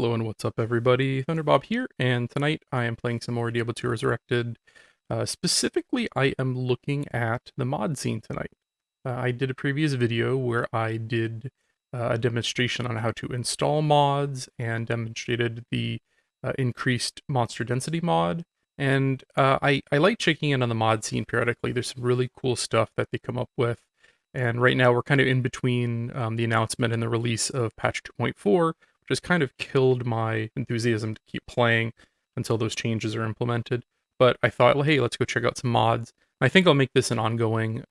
Hello and what's up everybody, Thunderbob here, and tonight I am playing some more Diablo 2 Resurrected. Specifically, I am looking at the mod scene tonight. I did a previous video where I did a demonstration on how to install mods and demonstrated the increased monster density mod, and I like checking in on the mod scene periodically. There's some really cool stuff that they come up with, and right now we're kind of in between the announcement and the release of patch 2.4, just kind of killed my enthusiasm to keep playing until those changes are implemented. But I thought, well, hey, let's go check out some mods. I think I'll make this an ongoing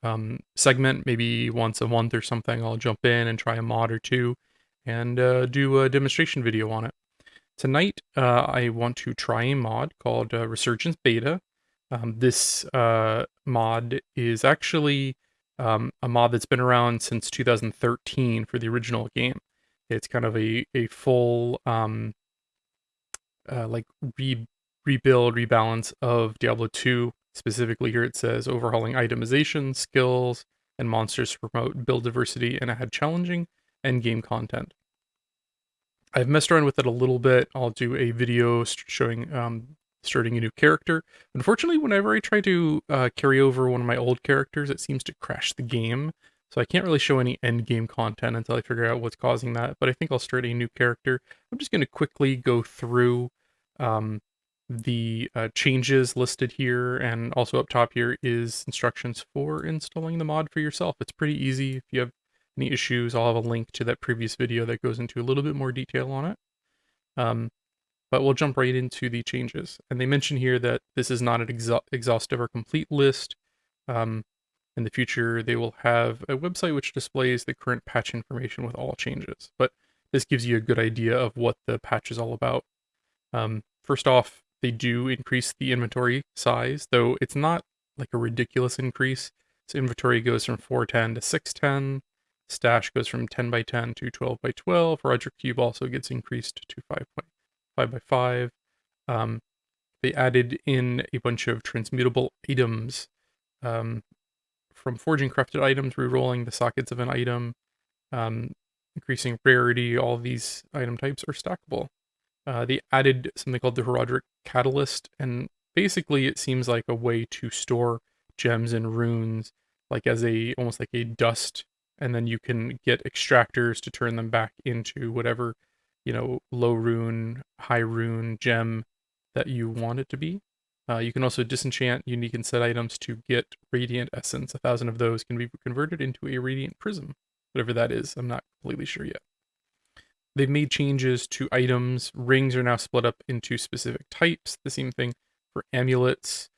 segment, maybe once a month or something. I'll jump in and try a mod or two and do a demonstration video on it. Tonight, I want to try a mod called Resurgence Beta. This mod is actually a mod that's been around since 2013 for the original game. It's kind of a full like rebuild, rebalance of Diablo 2. Specifically here it says overhauling itemization, skills, and monsters to promote build diversity and add challenging endgame content. I've messed around with it a little bit. I'll do a video showing starting a new character. Unfortunately, whenever I try to carry over one of my old characters, it seems to crash the game. So I can't really show any end game content until I figure out what's causing that. But I think I'll start a new character. I'm just going to quickly go through the changes listed here. And also up top here is instructions for installing the mod for yourself. It's pretty easy. If you have any issues, I'll have a link to that previous video that goes into a little bit more detail on it. But we'll jump right into the changes. And they mention here that this is not an exhaustive or complete list. In the future, they will have a website which displays the current patch information with all changes. But this gives you a good idea of what the patch is all about. First off, they do increase the inventory size, though it's not like a ridiculous increase. So inventory goes from 410 to 610. Stash goes from 10 by 10 to 12 by 12. Roger Cube also gets increased to 5 by 5. They added in a bunch of transmutable items, from forging crafted items, rerolling the sockets of an item, increasing rarity. All of these item types are stackable. They added something called the Herodic Catalyst, and basically it seems like a way to store gems and runes, like as almost like a dust, and then you can get extractors to turn them back into whatever, low rune, high rune gem that you want it to be. You can also disenchant unique and set items to get radiant essence. 1,000 of those can be converted into a radiant prism, whatever that is. I'm not completely sure yet. They've made changes to items. Rings are now split up into specific types. The same thing for amulets.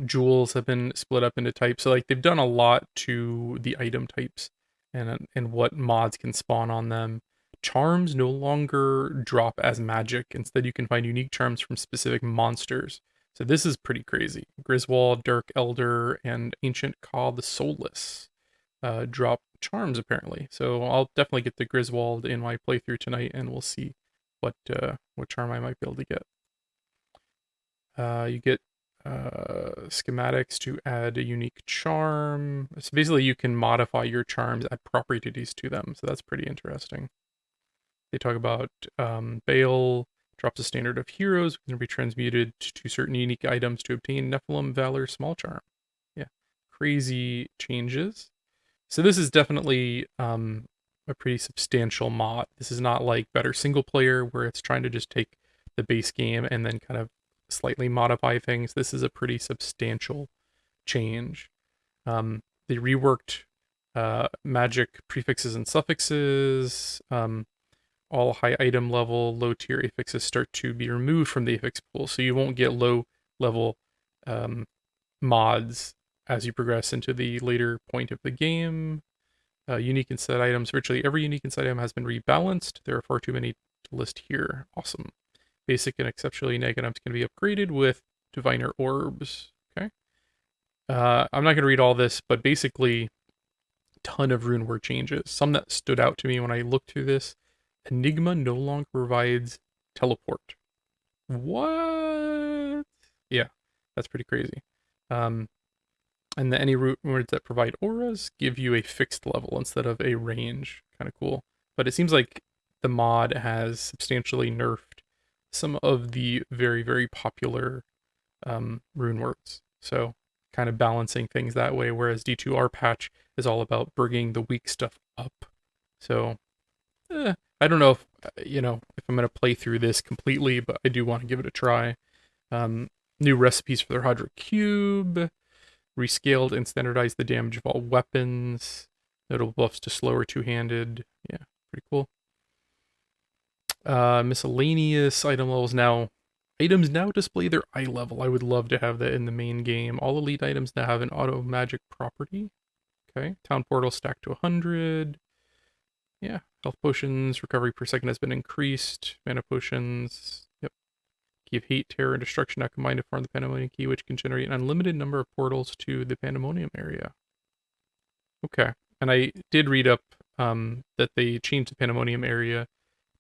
Jewels have been split up into types. So they've done a lot to the item types and what mods can spawn on them. Charms no longer drop as magic. Instead, you can find unique charms from specific monsters. So this is pretty crazy. Griswold, Dark Elder, and Ancient Ka the Soulless drop charms apparently. So I'll definitely get the Griswold in my playthrough tonight, and we'll see what charm I might be able to get. You get schematics to add a unique charm. So basically, you can modify your charms, add properties to them. So that's pretty interesting. They talk about Bale drops a standard of heroes, can be transmuted to certain unique items to obtain Nephilim Valor Small Charm. Yeah, crazy changes. So this is definitely a pretty substantial mod. This is not like better single player where it's trying to just take the base game and then kind of slightly modify things. This is a pretty substantial change. They reworked magic prefixes and suffixes. All high item level, low tier affixes start to be removed from the affix pool, so you won't get low level mods as you progress into the later point of the game. Unique and set items. Virtually every unique and set item has been rebalanced. There are far too many to list here. Awesome. Basic and exceptionally negative items can be upgraded with diviner orbs. Okay. I'm not going to read all this, but basically, ton of rune word changes. Some that stood out to me when I looked through this. Enigma no longer provides teleport. What? Yeah, that's pretty crazy. And any root words that provide auras give you a fixed level instead of a range. Kind of cool. But it seems like the mod has substantially nerfed some of the very, very popular rune words. So kind of balancing things that way, whereas D2R patch is all about bringing the weak stuff up. So I don't know if, if I'm going to play through this completely, but I do want to give it a try. New recipes for their Hydra Cube, rescaled and standardized the damage of all weapons, notable buffs to slower two-handed. Yeah, pretty cool. Miscellaneous item levels now. Items now display their eye level. I would love to have that in the main game. All elite items now have an auto magic property. Okay. Town portal stacked to 100. Yeah. Health potions, recovery per second has been increased. Mana potions. Yep. Key of hate, terror, and destruction now combined to form the Pandemonium key, which can generate an unlimited number of portals to the Pandemonium area. Okay. And I did read up that they changed the Pandemonium area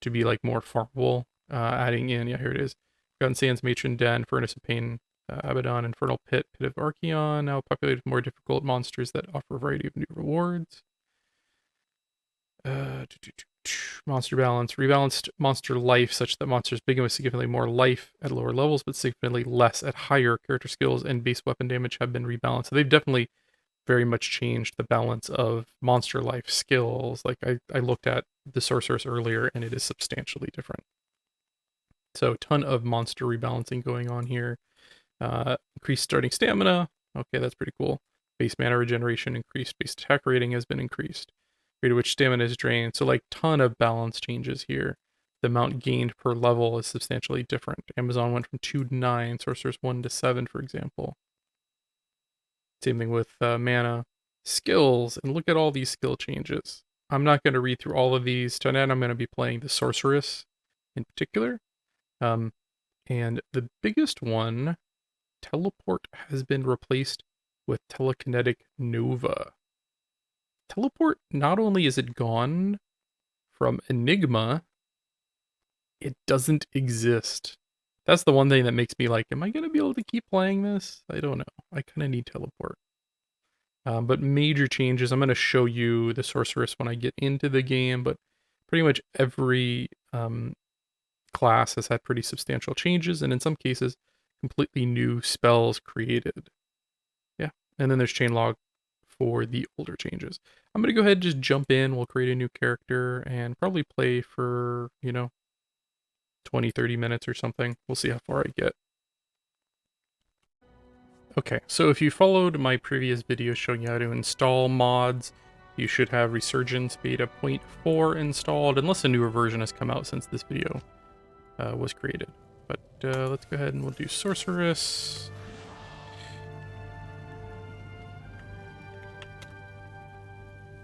to be like more farmable, adding in, yeah, here it is. Gun Sands, Matron Den, Furnace of Pain, Abaddon, Infernal Pit, Pit of Archeon, now populated with more difficult monsters that offer a variety of new rewards. Monster balance, rebalanced monster life such that monsters begin with significantly more life at lower levels, but significantly less at higher. Character skills and base weapon damage have been rebalanced. So they've definitely very much changed the balance of monster life skills. Like I looked at the sorceress earlier, and it is substantially different. So ton of monster rebalancing going on here. Increased starting stamina. Okay, that's pretty cool. Base mana regeneration increased. Base attack rating has been increased. Rate at which stamina is drained. So like ton of balance changes here. The amount gained per level is substantially different. Amazon went from 2 to 9. Sorcerer's 1 to 7, for example. Same thing with mana. Skills. And look at all these skill changes. I'm not going to read through all of these. Tonight I'm going to be playing the sorceress in particular. And the biggest one, teleport, has been replaced with telekinetic nova. Teleport, not only is it gone from Enigma, it doesn't exist. That's the one thing that makes me like, am I going to be able to keep playing this? I don't know. I kind of need teleport. But major changes, I'm going to show you the sorceress when I get into the game, but pretty much every class has had pretty substantial changes, and in some cases, completely new spells created. Yeah, and then there's changelog for the older changes. I'm going to go ahead and just jump in. We'll create a new character and probably play for, 20, 30 minutes or something. We'll see how far I get. Okay, so if you followed my previous video showing you how to install mods, you should have Resurgence Beta 0.4 installed, unless a newer version has come out since this video was created. But let's go ahead and we'll do Sorceress.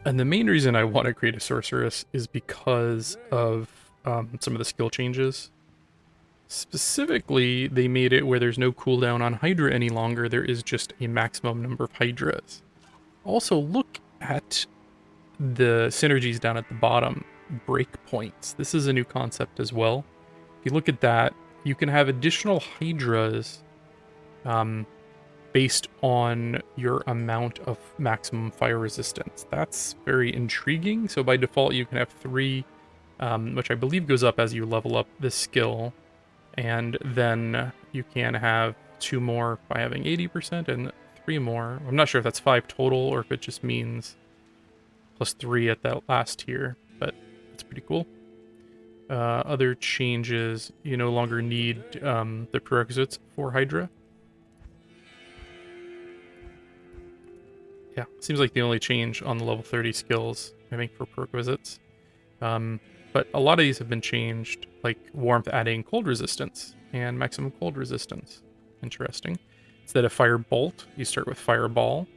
And the main reason I want to create a Sorceress is because of some of the skill changes. Specifically, they made it where there's no cooldown on Hydra any longer. There is just a maximum number of Hydras. Also, look at the synergies down at the bottom. Breakpoints. This is a new concept as well. If you look at that, you can have additional Hydras based on your amount of maximum fire resistance. That's very intriguing. So by default, you can have 3, which I believe goes up as you level up this skill. And then you can have 2 more by having 80% and 3 more. I'm not sure if that's 5 total or if it just means plus 3 at that last tier, but it's pretty cool. Other changes, you no longer need the prerequisites for Hydra. Yeah, seems like the only change on the level 30 skills, I think, for prerequisites. But a lot of these have been changed, like warmth adding cold resistance and maximum cold resistance. Interesting. Instead of fire bolt, you start with fireball.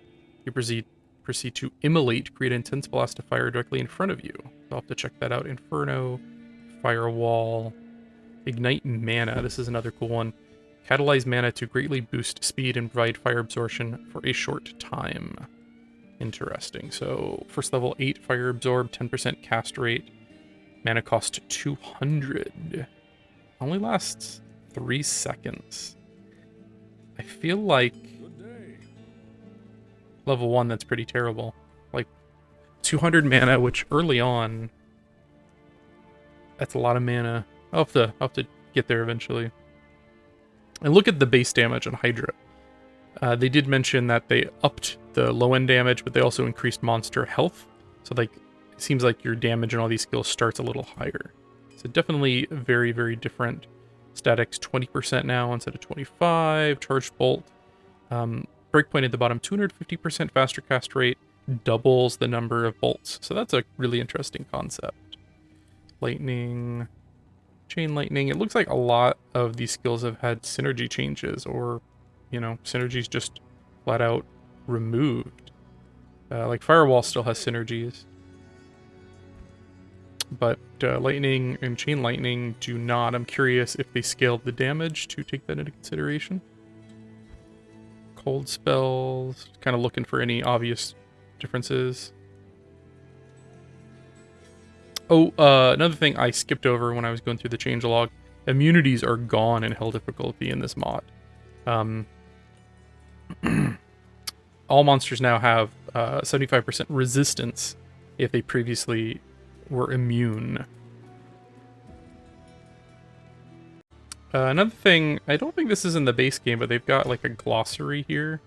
You proceed to immolate, create an intense blast of fire directly in front of you. So I'll have to check that out. Inferno, firewall, ignite mana. This is another cool one. Catalyze mana to greatly boost speed and provide fire absorption for a short time. Interesting. So first level 8 fire absorb, 10% cast rate. Mana cost 200. Only lasts 3 seconds. I feel like level 1, that's pretty terrible. Like 200 mana, which early on That's a lot of mana. I'll have to get there eventually. And look at the base damage on Hydra. They did mention that they upped the low-end damage, but they also increased monster health. So like, it seems like your damage and all these skills starts a little higher. So definitely very, very different. Statics 20% now instead of 25. Charged bolt. Breakpoint at the bottom, 250% faster cast rate, doubles the number of bolts. So that's a really interesting concept. Lightning, chain lightning. It looks like a lot of these skills have had synergy changes, or, you know, synergies just flat out removed. Like Firewall still has synergies. But lightning and chain lightning do not. I'm curious if they scaled the damage to take that into consideration. Cold spells, kind of looking for any obvious differences. Oh, another thing I skipped over when I was going through the changelog. Immunities are gone in hell difficulty in this mod. All monsters now have 75% resistance if they previously were immune. Another thing, I don't think this is in the base game, but they've got like a glossary here.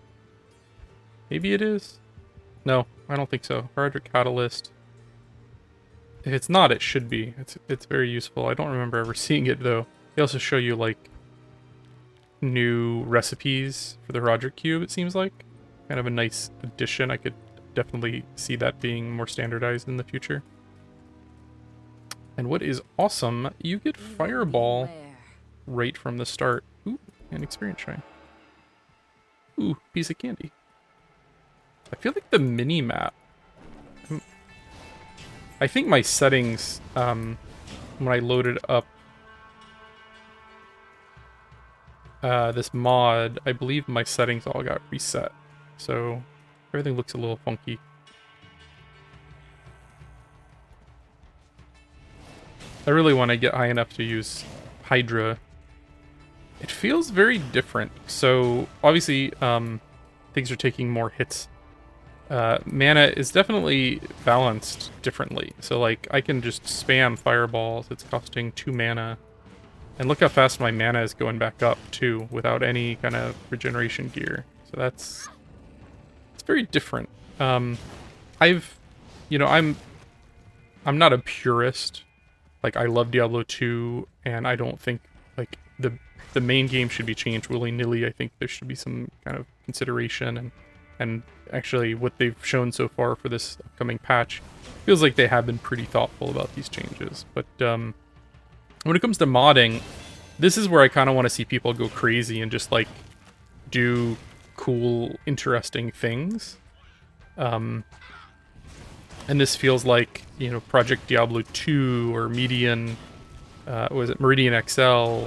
Maybe it is? No, I don't think so. Hardric Catalyst. If it's not, it should be. It's very useful. I don't remember ever seeing it though. They also show you like new recipes for the Roderick Cube, it seems like. Kind of a nice addition. I could definitely see that being more standardized in the future. And what is awesome, you get Fireball right from the start. Ooh, an experience shrine. Ooh, piece of candy. I feel like the mini-map... I think my settings, when I loaded up this mod, I believe my settings all got reset. So everything looks a little funky. I really want to get high enough to use Hydra. It feels very different. So obviously, things are taking more hits. Mana is definitely balanced differently. So like, I can just spam fireballs. It's costing 2 mana. And look how fast my mana is going back up too, without any kind of regeneration gear. So it's very different. I'm not a purist. Like, I love Diablo 2, and I don't think like the main game should be changed willy-nilly. I think there should be some kind of consideration, and actually what they've shown so far for this upcoming patch feels like they have been pretty thoughtful about these changes. But when it comes to modding, this is where I kind of want to see people go crazy and just like do cool, interesting things. And this feels like, you know, Project Diablo 2 or Meridian XL,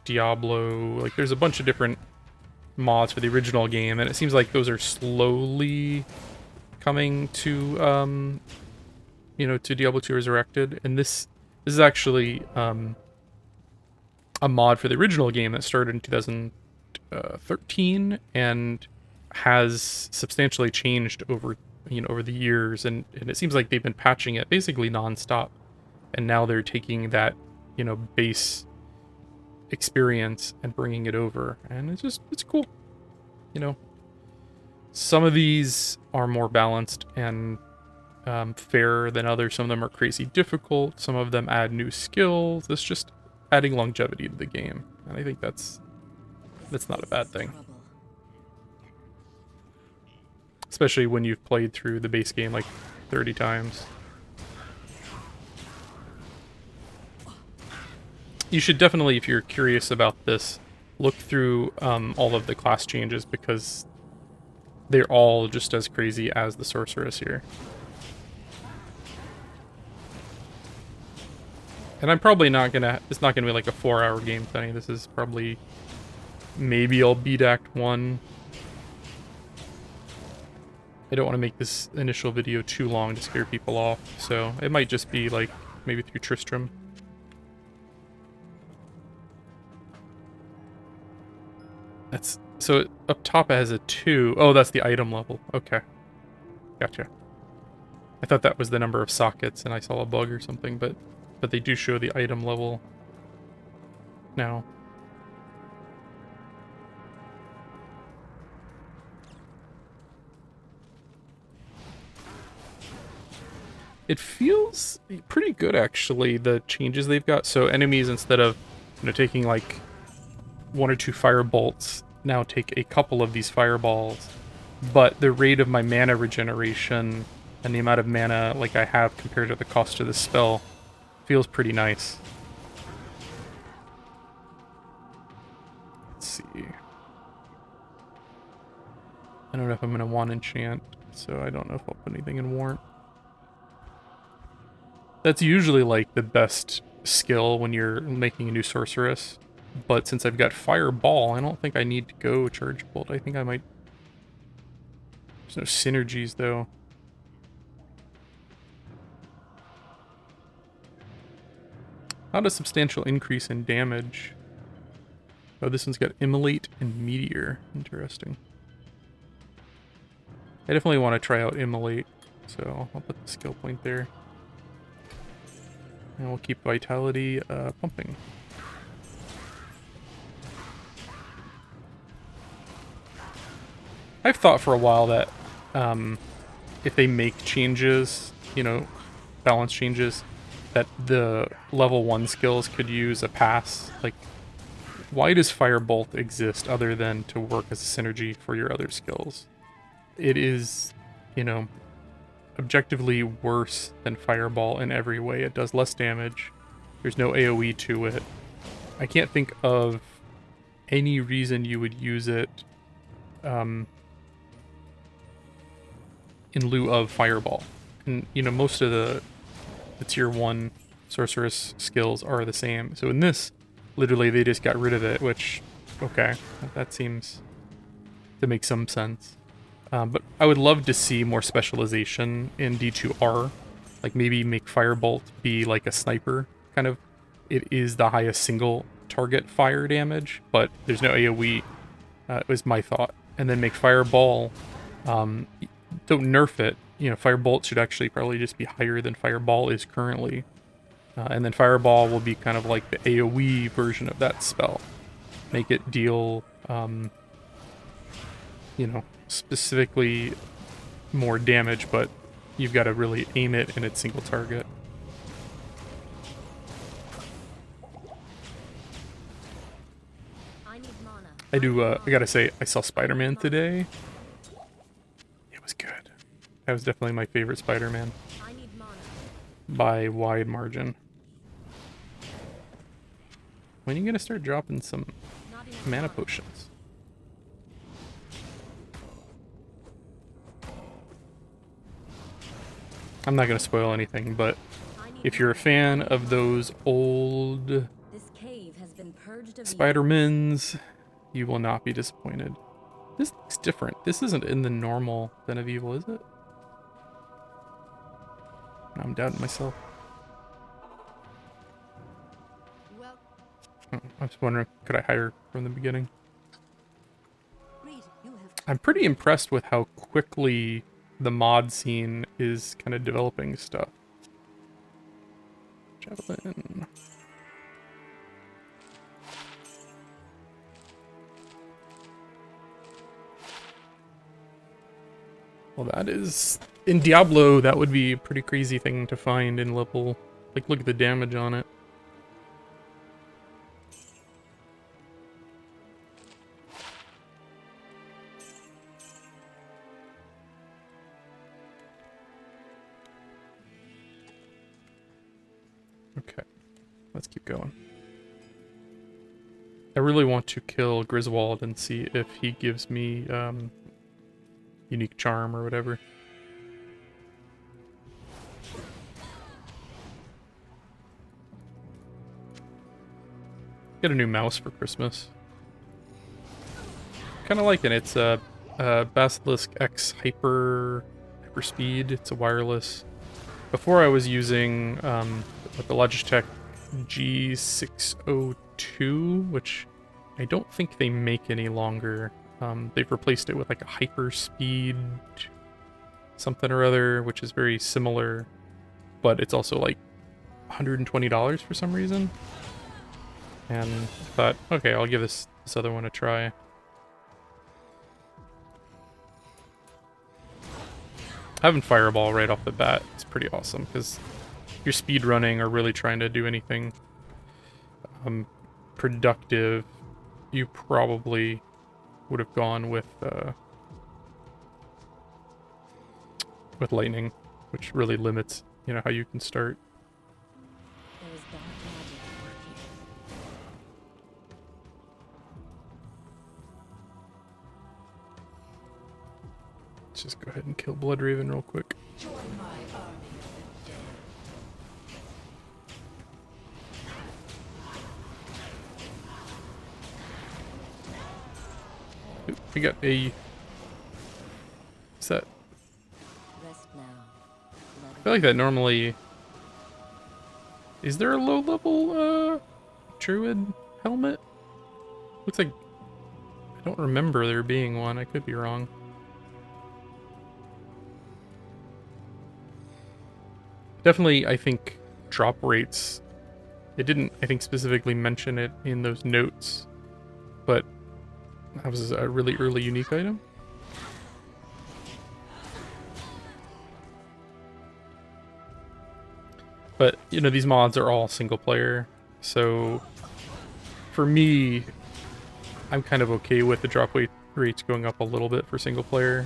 / Diablo. Like, there's a bunch of different mods for the original game, and it seems like those are slowly coming to, to Diablo 2 Resurrected. And this is actually a mod for the original game that started in 2013 and has substantially changed over the years, and it seems like they've been patching it basically non-stop, and now they're taking that, base experience and bringing it over, and it's cool. Some of these are more balanced and fairer than others. Some of them are crazy difficult. Some of them add new skills. It's just adding longevity to the game, and I think that's not a bad thing. Especially when you've played through the base game like 30 times. You should definitely, if you're curious about this, look through all of the class changes, because they're all just as crazy as the sorceress here. And I'm probably not gonna, it's not gonna be like a 4-hour game thing. This is probably, maybe I'll beat Act 1. I don't want to make this initial video too long to scare people off, so it might just be like maybe through Tristram. So up top it has a 2. Oh, that's the item level. Okay. Gotcha. I thought that was the number of sockets and I saw a bug or something, but but they do show the item level now. It feels pretty good, actually, the changes they've got. So enemies, instead of taking like 1 or 2 fire bolts, now take a couple of these fireballs. But the rate of my mana regeneration and the amount of mana like I have compared to the cost of the spell feels pretty nice. Let's see. I don't know if I'm gonna want enchant, so I don't know if I'll put anything in warrant. That's usually like the best skill when you're making a new sorceress. But since I've got Fireball, I don't think I need to go Charge Bolt. I think I might... There's no synergies, though. Not a substantial increase in damage. Oh, this one's got Immolate and Meteor. Interesting. I definitely want to try out Immolate, so I'll put the skill point there. And we'll keep Vitality pumping. I've thought for a while that if they make changes, balance changes, that the level 1 skills could use a pass. Like, why does Firebolt exist other than to work as a synergy for your other skills? It is, objectively worse than Fireball in every way. It does less damage. There's no AoE to it. I can't think of any reason you would use it in lieu of Fireball. And, most of the tier 1 sorceress skills are the same. So in this, literally they just got rid of it, which, okay, that seems to make some sense. But I would love to see more specialization in D2R. Like maybe make Firebolt be like a sniper, kind of. It is the highest single target fire damage, but there's no AoE, was my thought. And then make Fireball, don't nerf it. Firebolt should actually probably just be higher than Fireball is currently. And then Fireball will be kind of like the AoE version of that spell. Make it deal, specifically more damage, but you've got to really aim it in its single target. I gotta say, I saw Spider-Man today. It was good. That was definitely my favorite Spider-Man. By wide margin. When are you gonna start dropping some mana potions? I'm not gonna spoil anything, but if you're a fan of those old Spider-Mans, you will not be disappointed. This looks different. This isn't in the normal Den of Evil, is it? I'm doubting myself. I was wondering, could I hire from the beginning? I'm pretty impressed with how quickly the mod scene is kind of developing stuff. Javelin. Well, that is... In Diablo, that would be a pretty crazy thing to find in level... Like, look at the damage on it. Okay, let's keep going. I really want to kill Griswold and see if he gives me unique charm or whatever. Get a new mouse for Christmas. Kind of like it. It's a Basilisk X Hyper Speed. It's a wireless. Before I was using the Logitech G602, which I don't think they make any longer. They've replaced it with like a Hyperspeed something or other, which is very similar, but it's also like $120 for some reason. And thought, okay, I'll give this other one a try. Having Fireball right off the bat is pretty awesome, because if you're speed running or really trying to do anything productive, you probably would have gone with Lightning, which really limits, you know, how you can start. There is dark magic at work here. Let's just go ahead and kill Bloodraven real quick. Join my army of the dead. Oop, we got a set. Rest now. I feel like that normally... Is there a low-level Druid helmet? Looks like... I don't remember there being one. I could be wrong. Definitely, I think, drop rates... It didn't, I think, specifically mention it in those notes, but that was a really early unique item. But, you know, these mods are all single player, so for me, I'm kind of okay with the drop rates going up a little bit for single player.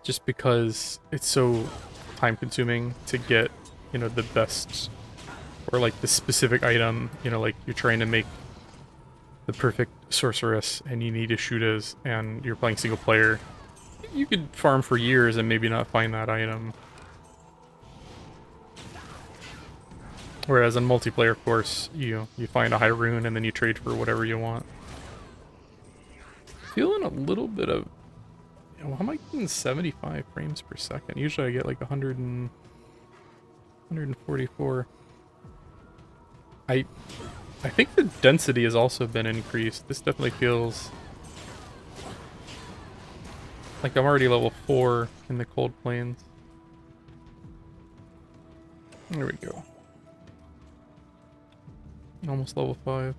Just because it's so time consuming to get, you know, the best, or like the specific item, you know, like you're trying to make the perfect sorceress and you need Ishudas and you're playing single player. You could farm for years and maybe not find that item. Whereas in multiplayer, of course, you find a high rune and then you trade for whatever you want. Feeling a little bit of... How am I getting 75 frames per second? Usually I get like 144. I think the density has also been increased. This definitely feels like I'm already level 4 in the Cold Plains. There we go. Almost level 5.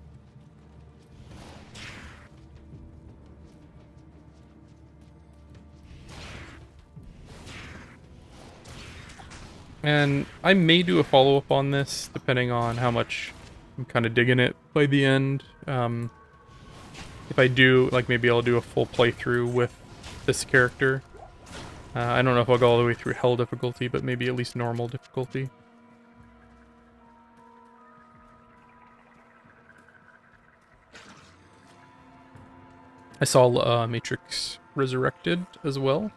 And I may do a follow-up on this, depending on how much I'm kind of digging it by the end. If I do, like, maybe I'll do a full playthrough with this character. I don't know if I'll go all the way through Hell difficulty, but maybe at least normal difficulty. I saw Matrix Resurrected as well.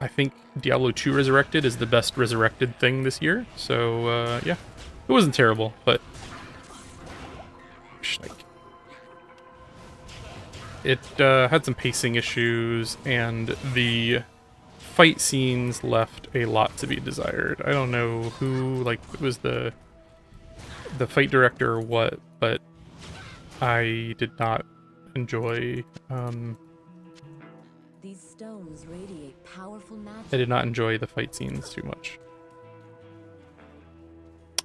I think Diablo 2 Resurrected is the best resurrected thing this year, so yeah. It wasn't terrible, but... It had some pacing issues, and the fight scenes left a lot to be desired. I don't know who, like, it was the fight director or what, but I did not enjoy, These stones radiate powerful magic. I did not enjoy the fight scenes too much.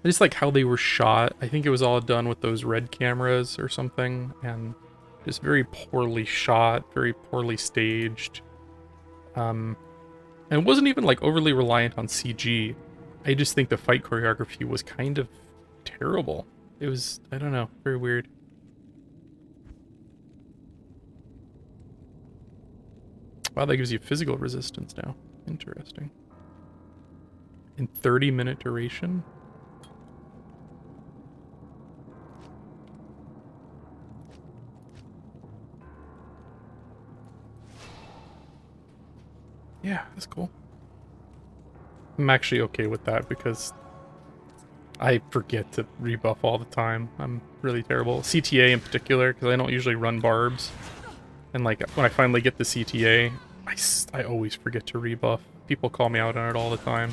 I just like how they were shot. I think it was all done with those red cameras or something, and just very poorly shot, very poorly staged. And it wasn't even like overly reliant on CG. I just think the fight choreography was kind of terrible. It was, I don't know, very weird. Wow, that gives you physical resistance now. Interesting. In 30-minute duration? Yeah, that's cool. I'm actually okay with that because I forget to rebuff all the time. I'm really terrible. CTA in particular, because I don't usually run barbs. And like, when I finally get the CTA, I always forget to rebuff. People call me out on it all the time.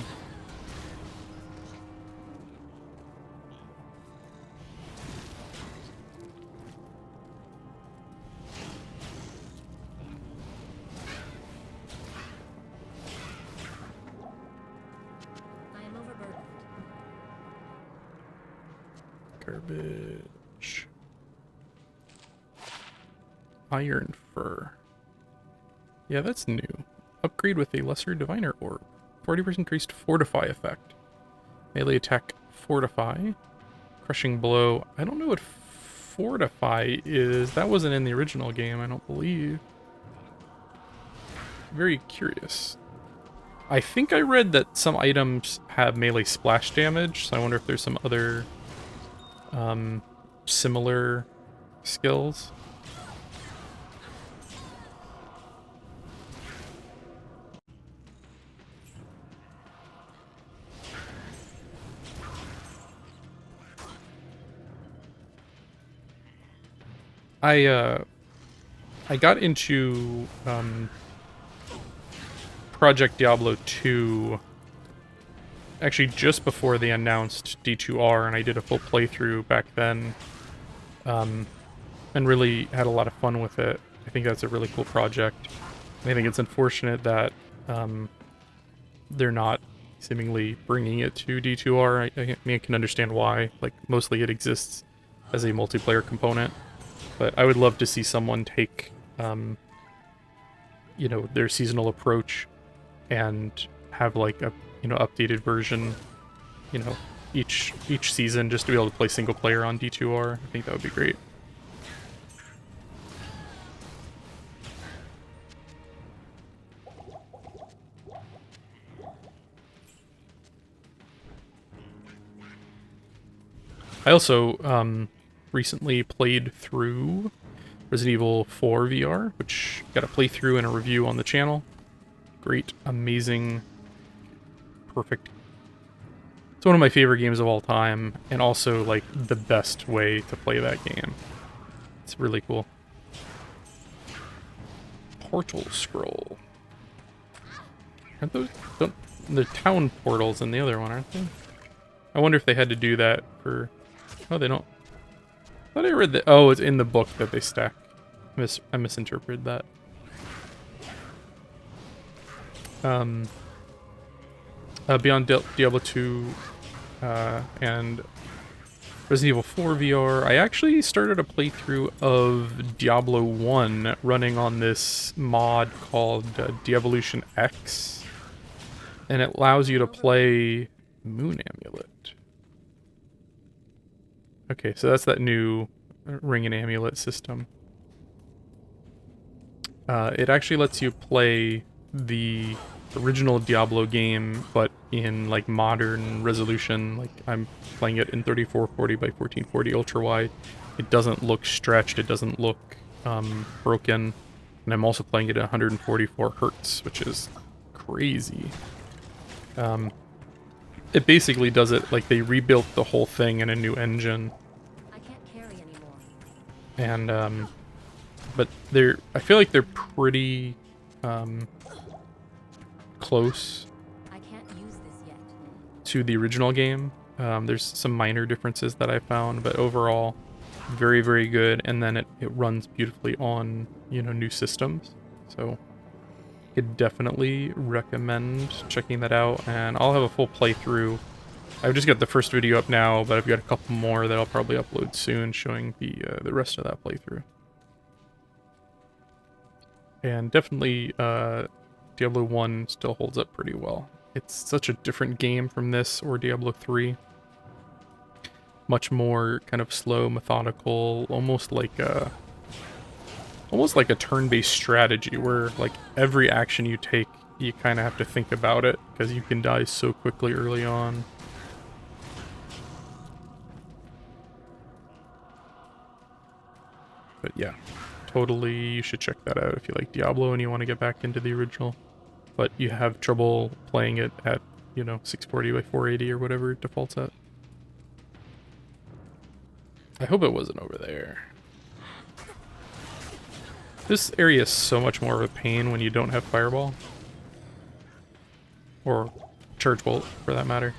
Garbage. Iron fur. Yeah, that's new. Upgrade with a lesser diviner orb. 40% increased fortify effect. Melee attack fortify. Crushing blow. I don't know what fortify is. That wasn't in the original game, I don't believe. Very curious. I think I read that some items have melee splash damage, so I wonder if there's some other similar skills. I got into Project Diablo 2 actually just before they announced D2R, and I did a full playthrough back then, and really had a lot of fun with it. I think that's a really cool project. I think it's unfortunate that they're not seemingly bringing it to D2R. I mean, I can understand why. Like, mostly it exists as a multiplayer component, but I would love to see someone take, you know, their seasonal approach and have like a, you know, updated version, you know, each season, just to be able to play single player on D2R. I think that would be great. I also recently played through Resident Evil 4 VR, which got a playthrough and a review on the channel. Great, amazing, perfect. It's one of my favorite games of all time, and also like the best way to play that game. It's really cool. Portal scroll. Aren't those the town portals in the other one, aren't they? I wonder if they had to do that for... Oh, they don't. I thought I read that. Oh, it's in the book that they stack. I misinterpreted that. Beyond Diablo 2 and Resident Evil 4 VR, I actually started a playthrough of Diablo 1 running on this mod called Diavolution X, and it allows you to play Moon Amulet. Okay, so that's that new ring and amulet system. It actually lets you play the original Diablo game, but in like modern resolution. Like, I'm playing it in 3440 by 1440 ultra wide. It doesn't look stretched, it doesn't look broken, and I'm also playing it at 144 hertz, which is crazy. It basically does it like they rebuilt the whole thing in a new engine. I can't carry anymore. And but I feel like they're pretty close I can't use this yet. to the original game. There's some minor differences that I found, but overall, very, very good. And then it runs beautifully on, you know, new systems. So, could definitely recommend checking that out. And I'll have a full playthrough. I've just got the first video up now, but I've got a couple more that I'll probably upload soon, showing the rest of that playthrough. And definitely, Diablo 1 still holds up pretty well. It's such a different game from this or Diablo 3. Much more kind of slow, methodical, almost like a turn-based strategy where like every action you take, you kind of have to think about it because you can die so quickly early on. But yeah, totally you should check that out if you like Diablo and you want to get back into the original. But you have trouble playing it at, you know, 640 by 480 or whatever it defaults at. I hope it wasn't over there. This area is so much more of a pain when you don't have Fireball. Or Charge Bolt, for that matter.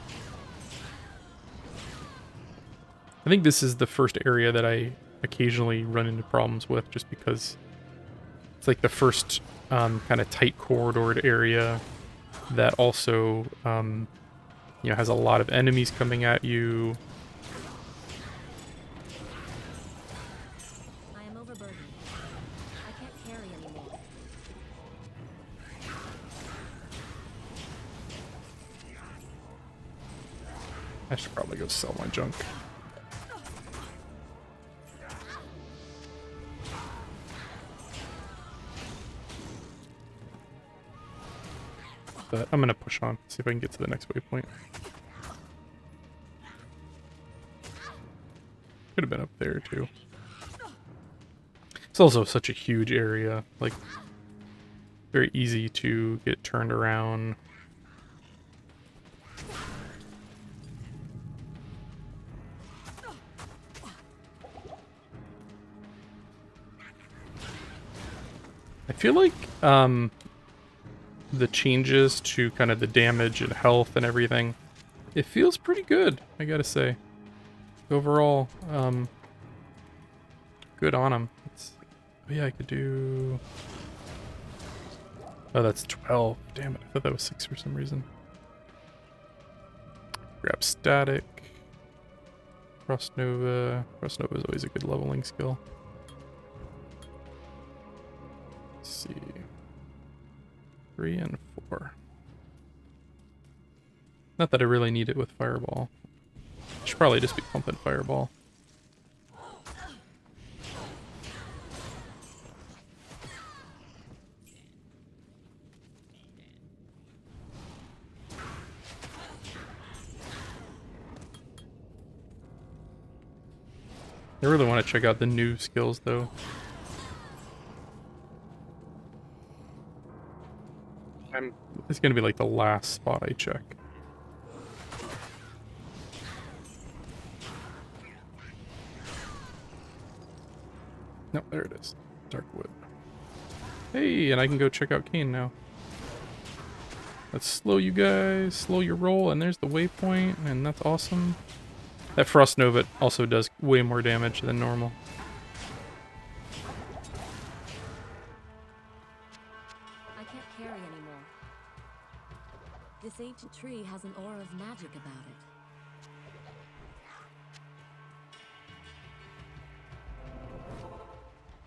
I think this is the first area that I occasionally run into problems with, just because it's like the first kind of tight corridored area that also, you know, has a lot of enemies coming at you. I should probably go sell my junk. But I'm gonna push on, see if I can get to the next waypoint. Could have been up there too. It's also such a huge area, like very easy to get turned around. I feel like the changes to kind of the damage and health and everything, it feels pretty good, I gotta say. Overall, good on them. Oh yeah, I could do... Oh, that's 12. Damn it, I thought that was 6 for some reason. Grab static. Frost Nova. Frost Nova is always a good leveling skill. Let's see. 3 and 4. Not that I really need it with Fireball. I should probably just be pumping Fireball. I really want to check out the new skills though. It's gonna be like the last spot I check. Nope, there it is. Darkwood. Hey, and I can go check out Kane now. Let's slow you guys, slow your roll, and there's the waypoint, and that's awesome. That Frost Nova also does way more damage than normal. I can't carry anymore. This ancient tree has an aura of magic about it.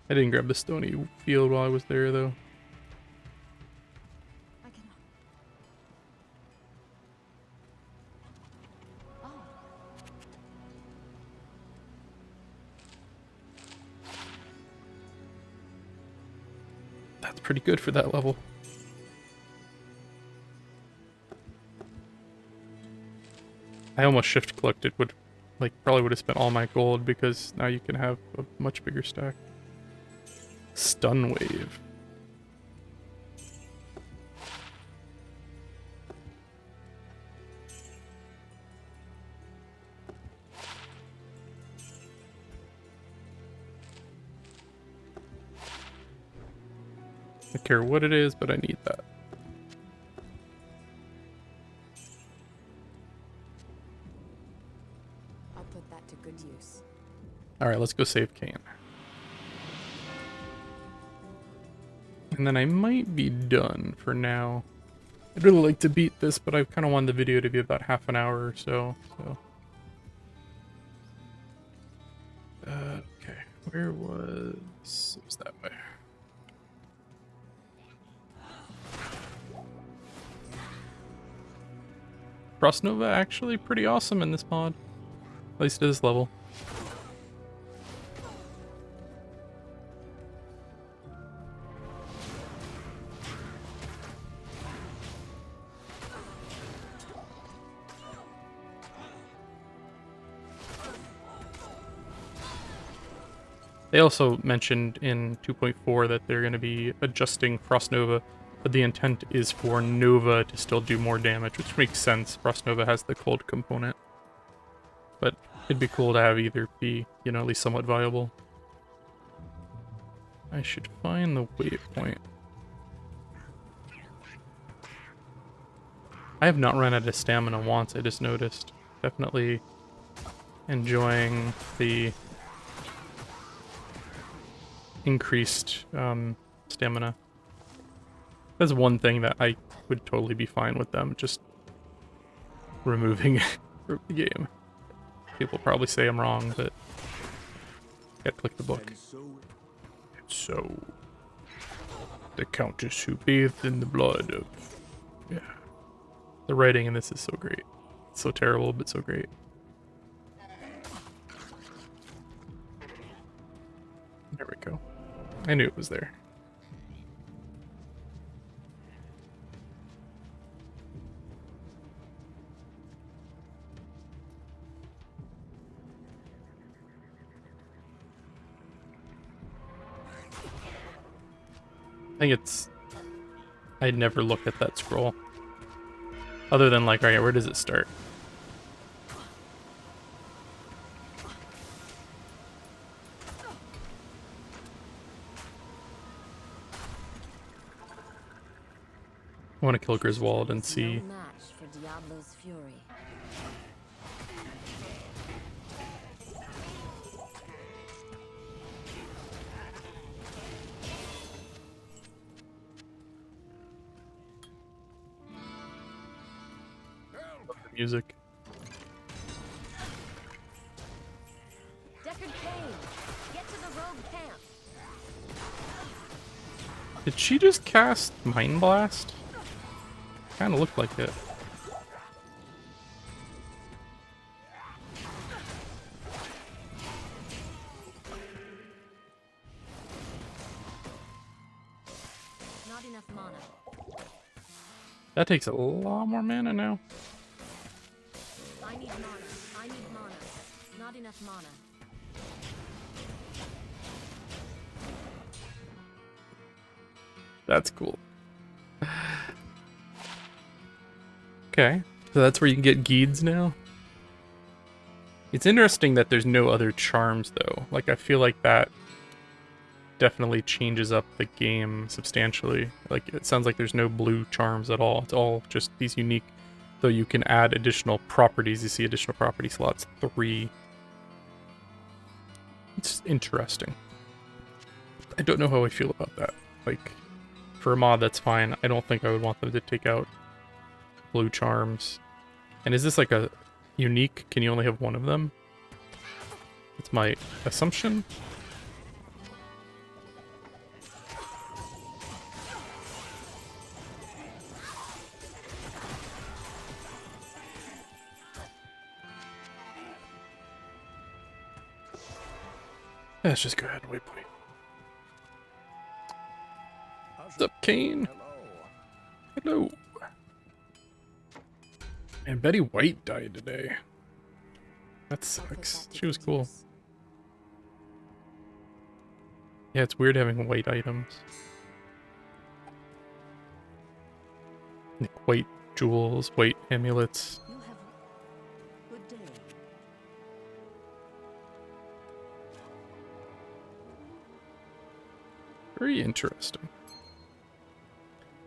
I didn't grab the stony field while I was there, though. I can... Oh. That's pretty good for that level. I almost shift collected, probably would have spent all my gold because now you can have a much bigger stack. Stun wave. I don't care what it is, but I need that. I'll put that to good use. Alright, let's go save Kane. And then I might be done for now. I'd really like to beat this, but I kind of want the video to be about half an hour or so. Okay, where was... It was that way. Frost Nova actually pretty awesome in this mod. At least at this level. They also mentioned in 2.4 that they're going to be adjusting Frost Nova, but the intent is for Nova to still do more damage, which makes sense. Frost Nova has the cold component. But it'd be cool to have either be, you know, at least somewhat viable. I should find the waypoint. I have not run out of stamina once, I just noticed. Definitely enjoying the increased stamina. That's one thing that I would totally be fine with them just removing from the game. People probably say I'm wrong, but yeah, click the book. It's so the Countess who bathed in the blood of... Yeah. The writing in this is so great. It's so terrible, but so great. I knew it was there. I think it's... I never looked at that scroll. Other than like, alright, where does it start? I want to kill Griswold and see... No match for Diablo's fury. the music. Deckard Cain, get to the rogue camp. Did she just cast Mind Blast? Kinda looked like it. Not enough mana. That takes a lot more mana now. I need mana. I need mana. Not enough mana. That's cool. Okay, so that's where you can get Geeds now. It's interesting that there's no other charms though. Like I feel like that definitely changes up the game substantially. Like it sounds like there's no blue charms at all. It's all just these unique, though you can add additional properties. You see additional property slots 3. It's interesting. I don't know how I feel about that. Like for a mod that's fine. I don't think I would want them to take out blue charms. And is this like a unique? Can you only have one of them? That's my assumption. Let's just go ahead and waypoint. What's up, Kane? Hello. And Betty White died today. That sucks. She was cool. Yeah, it's weird having white items. Like white jewels, white amulets. You have a good day. Very interesting.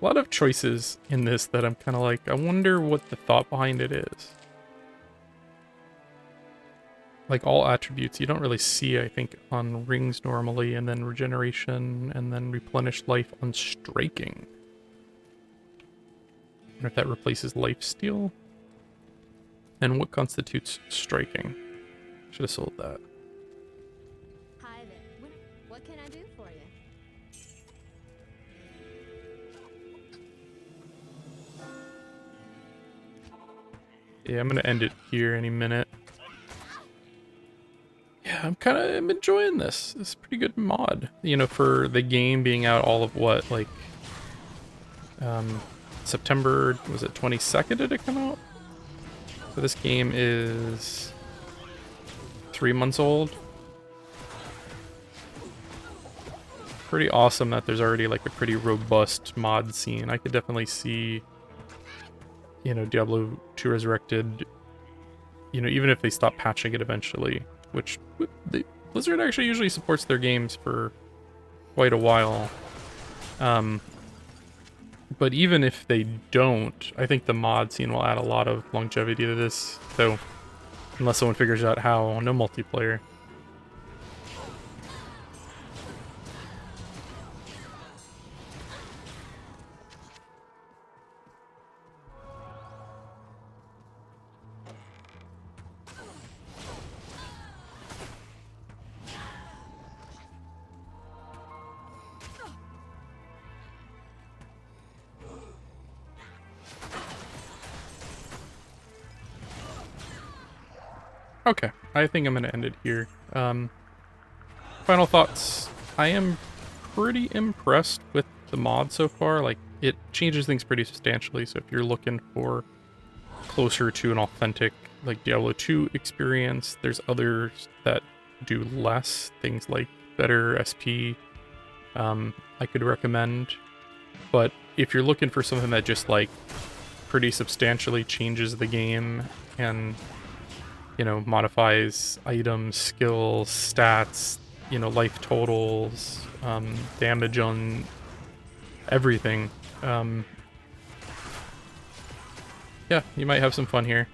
A lot of choices in this that I'm kind of like, I wonder what the thought behind it is. Like all attributes, you don't really see, I think, on rings normally, and then regeneration, and then replenished life on striking. I wonder if that replaces lifesteal. And what constitutes striking? Should have sold that. Hi there. What can I do for you? Yeah, I'm gonna end it here any minute. Yeah, I'm enjoying this. It's a pretty good mod. You know, for the game being out all of what, like, September, was it 22nd did it come out? So this game is 3 months old. Pretty awesome that there's already like a pretty robust mod scene. I could definitely see, you know, Diablo 2 Resurrected, you know, even if they stop patching it eventually, which Blizzard actually usually supports their games for quite a while. But even if they don't, I think the mod scene will add a lot of longevity to this, though, unless someone figures out how, no multiplayer. Okay, I think I'm going to end it here. Final thoughts. I am pretty impressed with the mod so far. Like, it changes things pretty substantially, so if you're looking for closer to an authentic, like, Diablo 2 experience, there's others that do less, things like better SP, I could recommend. But if you're looking for something that just, like, pretty substantially changes the game and, you know, modifies items, skills, stats, you know, life totals, damage on everything, yeah, you might have some fun here.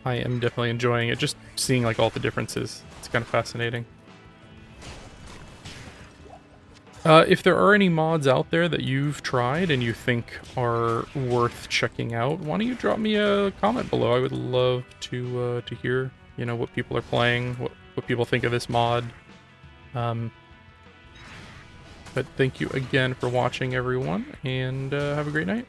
I am definitely enjoying it, just seeing, like, all the differences. It's kind of fascinating. If there are any mods out there that you've tried and you think are worth checking out, why don't you drop me a comment below? I would love to hear, you know, what people are playing, what people think of this mod. But thank you again for watching, everyone, and have a great night.